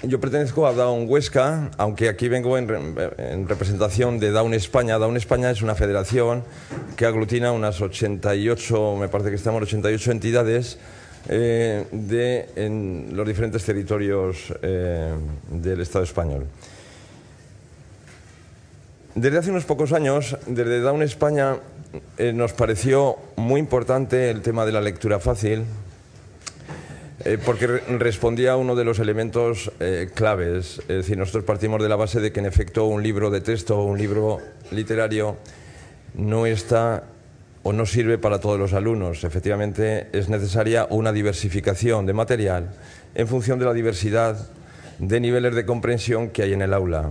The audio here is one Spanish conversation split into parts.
Yo pertenezco a Down Huesca, aunque aquí vengo en representación de Down España. Down España es una federación que aglutina unas 88, me parece que estamos 88 entidades en los diferentes territorios del Estado español. Desde hace unos pocos años, desde Down España, nos pareció muy importante el tema de la lectura fácil, porque respondía a uno de los elementos claves. Es decir, nosotros partimos de la base de que en efecto un libro de texto o un libro literario no está o no sirve para todos los alumnos. Efectivamente es necesaria una diversificación de material en función de la diversidad de niveles de comprensión que hay en el aula.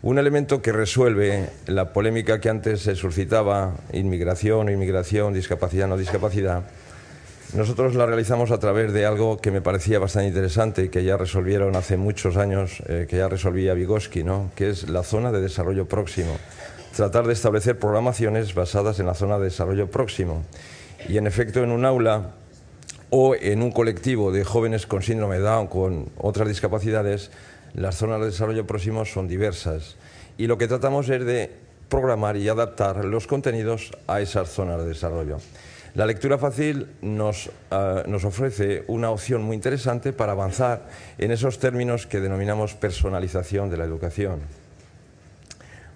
Un elemento que resuelve la polémica que antes se suscitaba, inmigración, no inmigración, discapacidad, no discapacidad. Nosotros la realizamos a través de algo que me parecía bastante interesante y que ya resolvieron hace muchos años, que ya resolvía Vygotsky, ¿no? Que es la zona de desarrollo próximo. Tratar de establecer programaciones basadas en la zona de desarrollo próximo. Y en efecto, en un aula o en un colectivo de jóvenes con síndrome de Down, con otras discapacidades, las zonas de desarrollo próximo son diversas. Y lo que tratamos es de programar y adaptar los contenidos a esas zonas de desarrollo. La lectura fácil nos ofrece una opción muy interesante para avanzar en esos términos que denominamos personalización de la educación.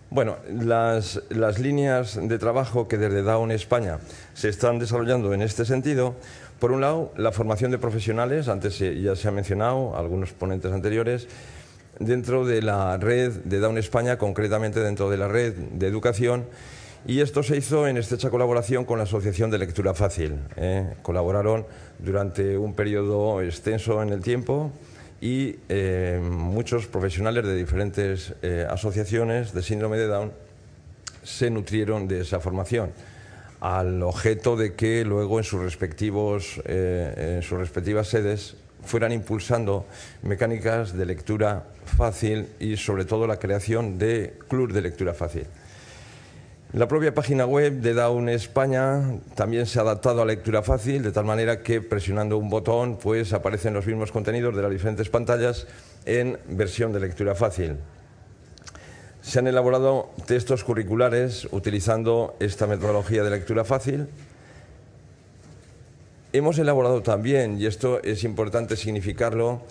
Bueno, las líneas de trabajo que desde Down España se están desarrollando en este sentido, por un lado, la formación de profesionales, antes ya se ha mencionado, algunos ponentes anteriores, dentro de la red de Down España, concretamente dentro de la red de educación. Y esto se hizo en estrecha colaboración con la Asociación de Lectura Fácil. Colaboraron durante un periodo extenso en el tiempo y muchos profesionales de diferentes asociaciones de síndrome de Down se nutrieron de esa formación, al objeto de que luego en sus respectivas sedes fueran impulsando mecánicas de lectura fácil y sobre todo la creación de clubes de lectura fácil. La propia página web de Down España también se ha adaptado a lectura fácil, de tal manera que presionando un botón pues aparecen los mismos contenidos de las diferentes pantallas en versión de lectura fácil. Se han elaborado textos curriculares utilizando esta metodología de lectura fácil. Hemos elaborado también, y esto es importante significarlo,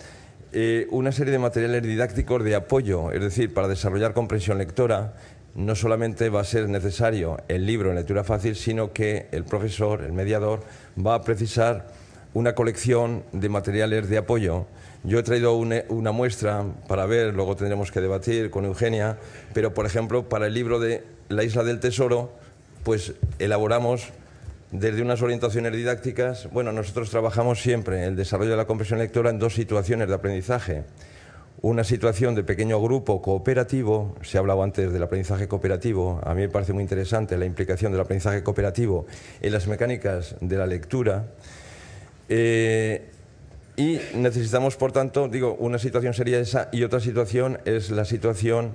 una serie de materiales didácticos de apoyo, es decir, para desarrollar comprensión lectora. No solamente va a ser necesario el libro en lectura fácil, sino que el profesor, el mediador, va a precisar una colección de materiales de apoyo. Yo he traído una muestra para ver, luego tendremos que debatir con Eugenia, pero por ejemplo, para el libro de La Isla del Tesoro, pues elaboramos desde unas orientaciones didácticas. Bueno, nosotros trabajamos siempre el desarrollo de la comprensión lectora en dos situaciones de aprendizaje. Una situación de pequeño grupo cooperativo, se ha hablado antes del aprendizaje cooperativo, a mí me parece muy interesante la implicación del aprendizaje cooperativo en las mecánicas de la lectura, y necesitamos, por tanto, digo, una situación sería esa y otra situación es la situación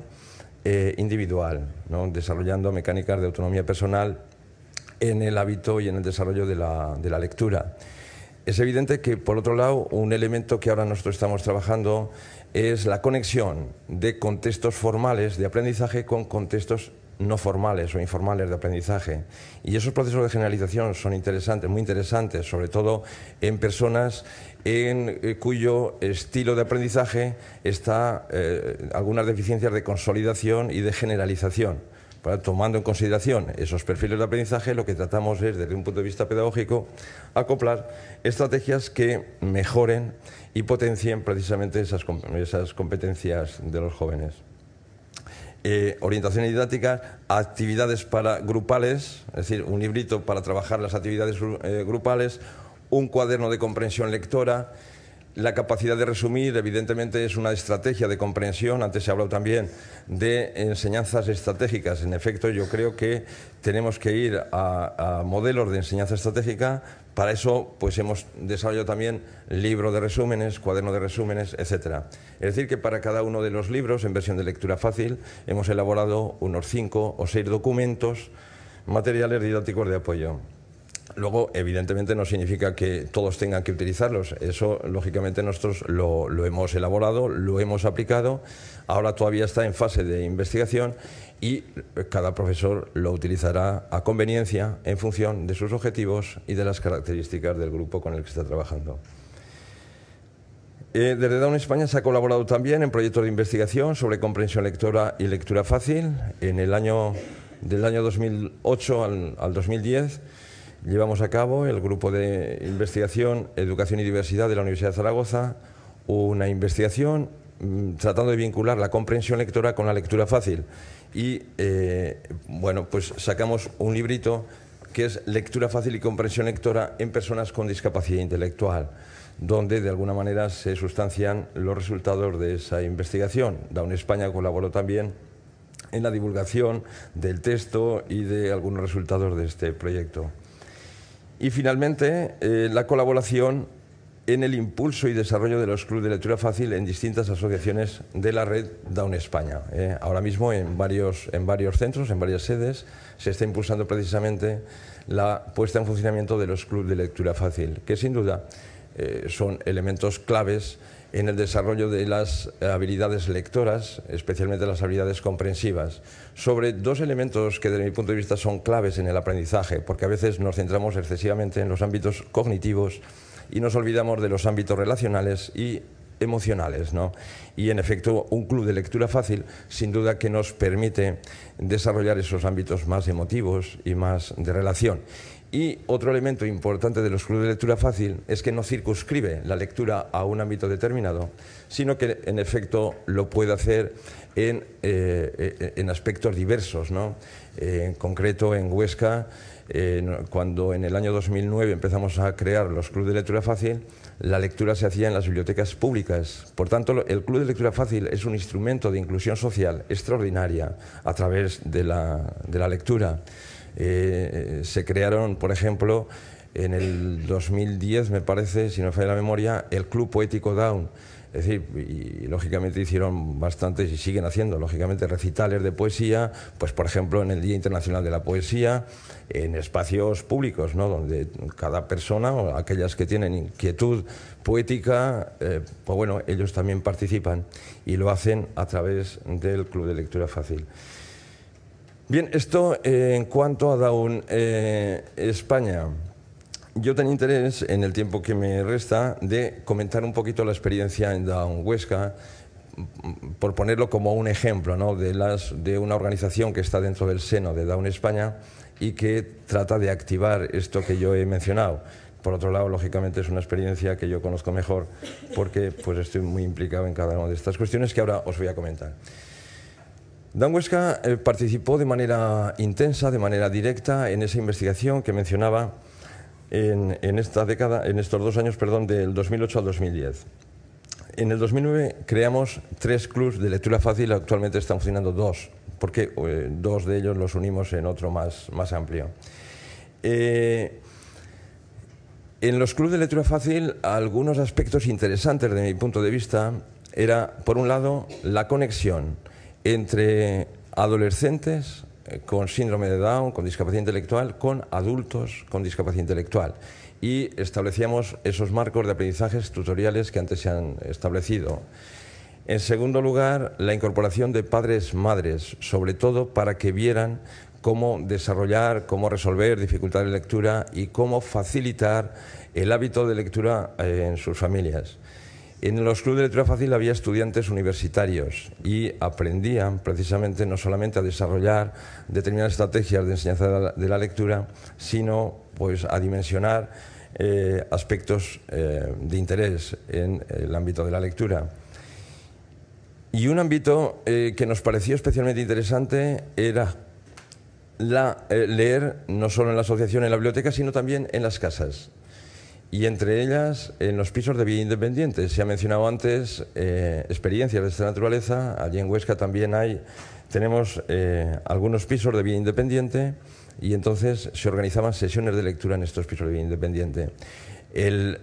individual, ¿no? Desarrollando mecánicas de autonomía personal en el hábito y en el desarrollo de la lectura. Es evidente que, por otro lado, un elemento que ahora nosotros estamos trabajando es la conexión de contextos formales de aprendizaje con contextos no formales o informales de aprendizaje. Y esos procesos de generalización son interesantes, muy interesantes, sobre todo en personas cuyo estilo de aprendizaje está algunas deficiencias de consolidación y de generalización. Tomando en consideración esos perfiles de aprendizaje, lo que tratamos es, desde un punto de vista pedagógico, acoplar estrategias que mejoren y potencien precisamente esas competencias de los jóvenes. Orientación didáctica, actividades grupales, es decir, un librito para trabajar las actividades grupales, un cuaderno de comprensión lectora. La capacidad de resumir, evidentemente, es una estrategia de comprensión. Antes se ha hablado también de enseñanzas estratégicas. En efecto, yo creo que tenemos que ir a modelos de enseñanza estratégica. Para eso, pues hemos desarrollado también libro de resúmenes, cuaderno de resúmenes, etc. Es decir, que para cada uno de los libros, en versión de lectura fácil, hemos elaborado unos 5 o 6 documentos, materiales didácticos de apoyo. Luego, evidentemente, no significa que todos tengan que utilizarlos. Eso, lógicamente, nosotros lo hemos elaborado, lo hemos aplicado. Ahora todavía está en fase de investigación y cada profesor lo utilizará a conveniencia en función de sus objetivos y de las características del grupo con el que está trabajando. Desde Down España se ha colaborado también en proyectos de investigación sobre comprensión lectora y lectura fácil. Del año 2008 al 2010 llevamos a cabo el grupo de investigación Educación y Diversidad de la Universidad de Zaragoza una investigación tratando de vincular la comprensión lectora con la lectura fácil. Y bueno, pues sacamos un librito que es Lectura fácil y comprensión lectora en personas con discapacidad intelectual, donde de alguna manera se sustancian los resultados de esa investigación. Down España colaboró también en la divulgación del texto y de algunos resultados de este proyecto. Y finalmente, la colaboración en el impulso y desarrollo de los clubes de lectura fácil en distintas asociaciones de la red Down España. Ahora mismo en varios centros, en varias sedes, se está impulsando precisamente la puesta en funcionamiento de los clubes de lectura fácil, que sin duda son elementos claves en el desarrollo de las habilidades lectoras, especialmente las habilidades comprensivas, sobre dos elementos que desde mi punto de vista son claves en el aprendizaje, porque a veces nos centramos excesivamente en los ámbitos cognitivos y nos olvidamos de los ámbitos relacionales y emocionales, ¿no? Y en efecto un club de lectura fácil sin duda que nos permite desarrollar esos ámbitos más emotivos y más de relación. Y otro elemento importante de los clubes de lectura fácil es que no circunscribe la lectura a un ámbito determinado, sino que en efecto lo puede hacer en aspectos diversos, ¿no? En concreto en Huesca, cuando en el año 2009 empezamos a crear los clubes de lectura fácil, la lectura se hacía en las bibliotecas públicas. Por tanto, el club de lectura fácil es un instrumento de inclusión social extraordinaria a través de la lectura. Se crearon, por ejemplo, en el 2010, me parece, si no me falla la memoria, el Club Poético Down. Es decir, y lógicamente hicieron bastantes y siguen haciendo, lógicamente, recitales de poesía, pues por ejemplo en el Día Internacional de la Poesía, en espacios públicos, ¿no? Donde cada persona, o aquellas que tienen inquietud poética, pues bueno, ellos también participan y lo hacen a través del Club de Lectura Fácil. Bien, esto en cuanto a Down España. Yo tenía interés, en el tiempo que me resta, de comentar un poquito la experiencia en Down Huesca, por ponerlo como un ejemplo, ¿no? de una organización que está dentro del seno de Down España y que trata de activar esto que yo he mencionado. Por otro lado, lógicamente, es una experiencia que yo conozco mejor porque pues, estoy muy implicado en cada una de estas cuestiones que ahora os voy a comentar. Down Huesca participó de manera intensa, de manera directa, en esa investigación que mencionaba en esta década, en estos 2 años, perdón, del 2008 al 2010. En el 2009 creamos 3 clubs de lectura fácil, actualmente están funcionando 2, porque 2 de ellos los unimos en otro más amplio. En los clubs de lectura fácil, algunos aspectos interesantes desde mi punto de vista era, por un lado, la conexión entre adolescentes con síndrome de Down, con discapacidad intelectual, con adultos con discapacidad intelectual. Y establecíamos esos marcos de aprendizajes tutoriales que antes se han establecido. En segundo lugar, la incorporación de padres-madres, sobre todo para que vieran cómo desarrollar, cómo resolver dificultades de lectura y cómo facilitar el hábito de lectura en sus familias. En los clubes de lectura fácil había estudiantes universitarios y aprendían precisamente no solamente a desarrollar determinadas estrategias de enseñanza de la lectura, sino pues, a dimensionar aspectos de interés en el ámbito de la lectura. Y un ámbito que nos pareció especialmente interesante era leer no solo en la asociación, en la biblioteca, sino también en las casas. Y entre ellas, en los pisos de vida independiente. Se ha mencionado antes experiencias de esta naturaleza. Allí en Huesca también tenemos algunos pisos de vida independiente y entonces se organizaban sesiones de lectura en estos pisos de vida independiente. El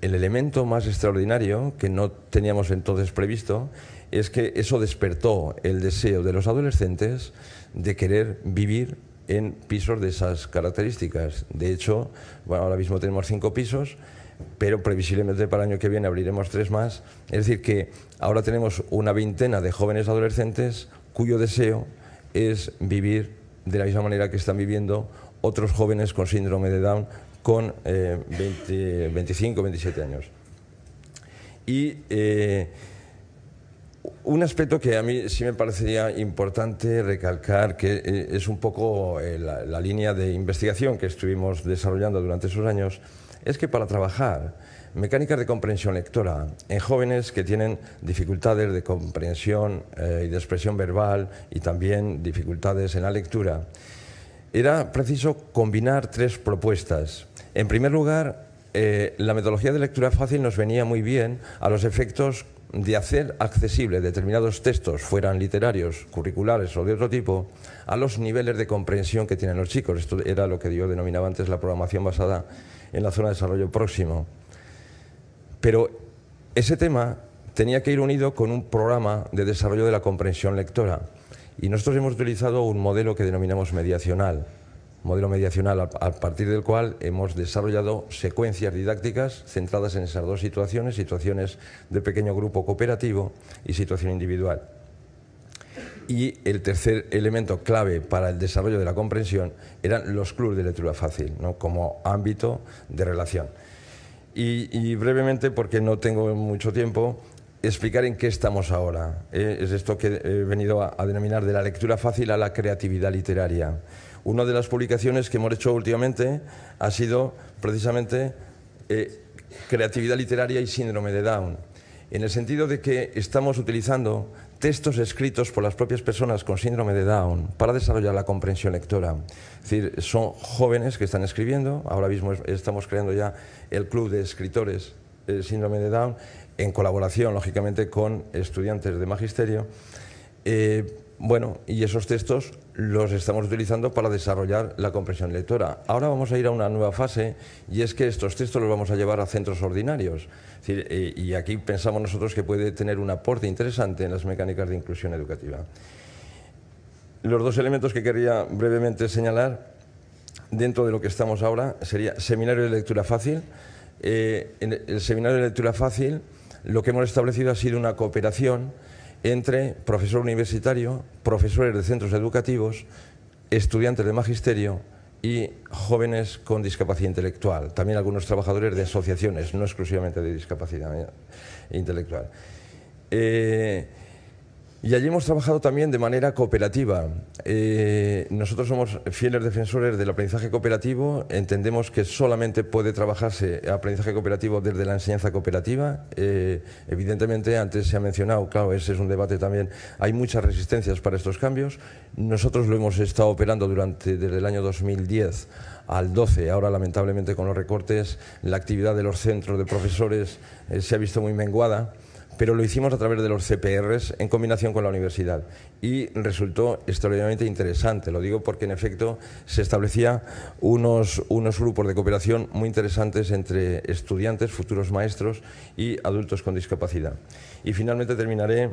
elemento más extraordinario, que no teníamos entonces previsto, es que eso despertó el deseo de los adolescentes de querer vivir en pisos de esas características. De hecho, bueno, ahora mismo tenemos 5 pisos, pero previsiblemente para el año que viene abriremos 3 más. Es decir, que ahora tenemos una veintena de jóvenes adolescentes cuyo deseo es vivir de la misma manera que están viviendo otros jóvenes con síndrome de Down con 25, 27 años. Y un aspecto que a mí sí me parecería importante recalcar, que es un poco la línea de investigación que estuvimos desarrollando durante esos años, es que para trabajar mecánicas de comprensión lectora en jóvenes que tienen dificultades de comprensión y de expresión verbal y también dificultades en la lectura, era preciso combinar 3 propuestas. En primer lugar, la metodología de lectura fácil nos venía muy bien a los efectos de hacer accesible determinados textos, fueran literarios, curriculares o de otro tipo, a los niveles de comprensión que tienen los chicos. Esto era lo que yo denominaba antes la programación basada en la zona de desarrollo próximo. Pero ese tema tenía que ir unido con un programa de desarrollo de la comprensión lectora. Y nosotros hemos utilizado un modelo que denominamos mediacional. Modelo mediacional a partir del cual hemos desarrollado secuencias didácticas centradas en esas 2 situaciones, situaciones de pequeño grupo cooperativo y situación individual. Y el tercer elemento clave para el desarrollo de la comprensión eran los clubes de lectura fácil, ¿no?, como ámbito de relación. Y brevemente, porque no tengo mucho tiempo, explicar en qué estamos ahora. Es esto que he venido a denominar de la lectura fácil a la creatividad literaria. Una de las publicaciones que hemos hecho últimamente ha sido precisamente creatividad literaria y síndrome de Down, en el sentido de que estamos utilizando textos escritos por las propias personas con síndrome de Down para desarrollar la comprensión lectora. Es decir, son jóvenes que están escribiendo. Ahora mismo estamos creando ya el club de escritores síndrome de Down, en colaboración, lógicamente, con estudiantes de magisterio. Bueno, y esos textos los estamos utilizando para desarrollar la comprensión lectora. Ahora vamos a ir a una nueva fase, y es que estos textos los vamos a llevar a centros ordinarios. Es decir, y aquí pensamos nosotros que puede tener un aporte interesante en las mecánicas de inclusión educativa. Los 2 elementos que quería brevemente señalar dentro de lo que estamos ahora sería seminario de lectura fácil. En el seminario de lectura fácil lo que hemos establecido ha sido una cooperación entre profesor universitario, profesores de centros educativos, estudiantes de magisterio y jóvenes con discapacidad intelectual. También algunos trabajadores de asociaciones, no exclusivamente de discapacidad intelectual. Y allí hemos trabajado también de manera cooperativa. Nosotros somos fieles defensores del aprendizaje cooperativo. Entendemos que solamente puede trabajarse aprendizaje cooperativo desde la enseñanza cooperativa. Evidentemente, antes se ha mencionado, claro, ese es un debate también, hay muchas resistencias para estos cambios. Nosotros lo hemos estado operando desde el año 2010 al 12. Ahora, lamentablemente, con los recortes, la actividad de los centros de profesores se ha visto muy menguada, pero lo hicimos a través de los CPRs en combinación con la universidad y resultó extraordinariamente interesante. Lo digo porque, en efecto, se establecía unos grupos de cooperación muy interesantes entre estudiantes, futuros maestros y adultos con discapacidad. Y finalmente terminaré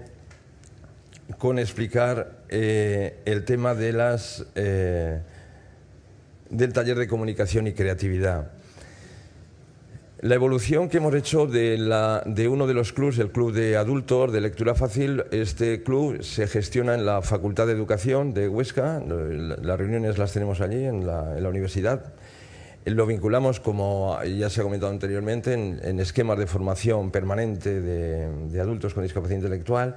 con explicar el tema de del taller de comunicación y creatividad. La evolución que hemos hecho de uno de los clubs, el club de adultos de lectura fácil, este club se gestiona en la Facultad de Educación de Huesca. Las reuniones las tenemos allí en la universidad. Lo vinculamos, como ya se ha comentado anteriormente, en esquemas de formación permanente de adultos con discapacidad intelectual.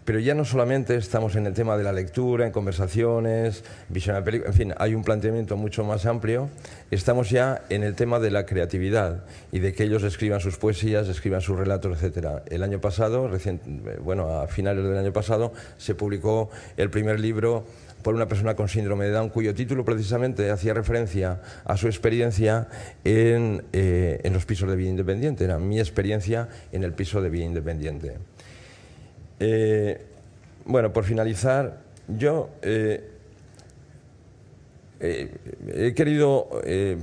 Pero ya no solamente estamos en el tema de la lectura, en conversaciones, visión de películas, en fin, hay un planteamiento mucho más amplio. Estamos ya en el tema de la creatividad y de que ellos escriban sus poesías, escriban sus relatos, etcétera. El año pasado, a finales del año pasado, se publicó el primer libro por una persona con síndrome de Down, cuyo título precisamente hacía referencia a su experiencia en los pisos de vida independiente. Era mi experiencia en el piso de vida independiente. Bueno, por finalizar, yo he querido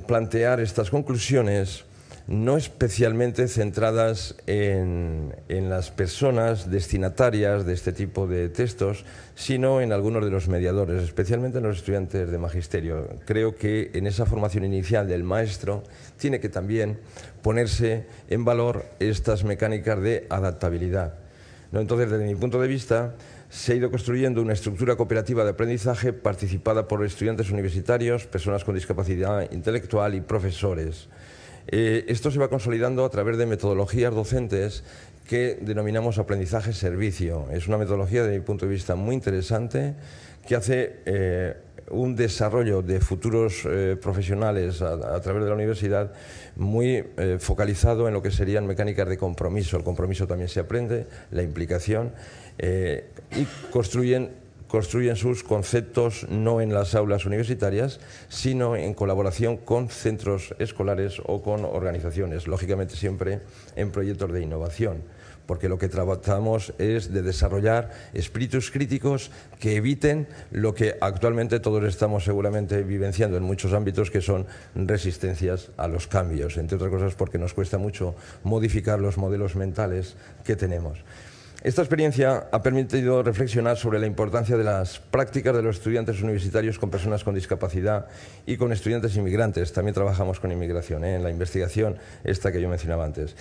plantear estas conclusiones no especialmente centradas en las personas destinatarias de este tipo de textos, sino en algunos de los mediadores, especialmente en los estudiantes de magisterio. Creo que en esa formación inicial del maestro tiene que también ponerse en valor estas mecánicas de adaptabilidad, ¿no? Entonces, desde mi punto de vista, se ha ido construyendo una estructura cooperativa de aprendizaje participada por estudiantes universitarios, personas con discapacidad intelectual y profesores. Esto se va consolidando a través de metodologías docentes que denominamos aprendizaje-servicio. Es una metodología, desde mi punto de vista, muy interesante, que hace un desarrollo de futuros profesionales a través de la universidad muy focalizado en lo que serían mecánicas de compromiso. El compromiso también se aprende, la implicación, y construyen sus conceptos no en las aulas universitarias, sino en colaboración con centros escolares o con organizaciones, lógicamente siempre en proyectos de innovación, porque lo que tratamos es de desarrollar espíritus críticos que eviten lo que actualmente todos estamos seguramente vivenciando en muchos ámbitos, que son resistencias a los cambios, entre otras cosas porque nos cuesta mucho modificar los modelos mentales que tenemos. Esta experiencia ha permitido reflexionar sobre la importancia de las prácticas de los estudiantes universitarios con personas con discapacidad y con estudiantes inmigrantes. También trabajamos con inmigración, en la investigación esta que yo mencionaba antes.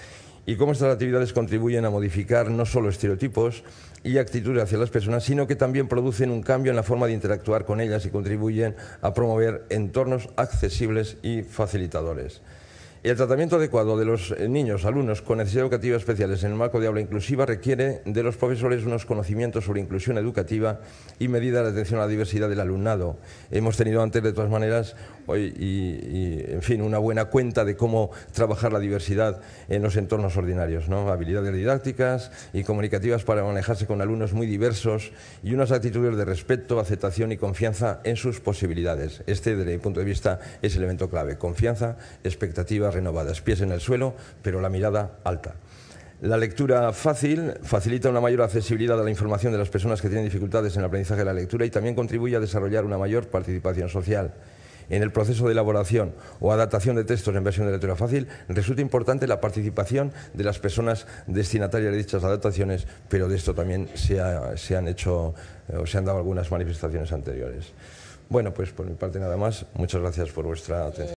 Y cómo estas actividades contribuyen a modificar no solo estereotipos y actitudes hacia las personas, sino que también producen un cambio en la forma de interactuar con ellas y contribuyen a promover entornos accesibles y facilitadores. El tratamiento adecuado de los niños, alumnos con necesidades educativas especiales en el marco de aula inclusiva requiere de los profesores unos conocimientos sobre inclusión educativa y medidas de atención a la diversidad del alumnado. Hemos tenido antes, de todas maneras, en fin, una buena cuenta de cómo trabajar la diversidad en los entornos ordinarios, ¿no? Habilidades didácticas y comunicativas para manejarse con alumnos muy diversos y unas actitudes de respeto, aceptación y confianza en sus posibilidades. Este, desde mi punto de vista, es el elemento clave. Confianza, expectativas renovadas, pies en el suelo, pero la mirada alta. La lectura fácil facilita una mayor accesibilidad a la información de las personas que tienen dificultades en el aprendizaje de la lectura y también contribuye a desarrollar una mayor participación social. En el proceso de elaboración o adaptación de textos en versión de lectura fácil resulta importante la participación de las personas destinatarias de dichas adaptaciones, pero de esto también se han dado algunas manifestaciones anteriores. Bueno, pues por mi parte nada más. Muchas gracias por vuestra atención.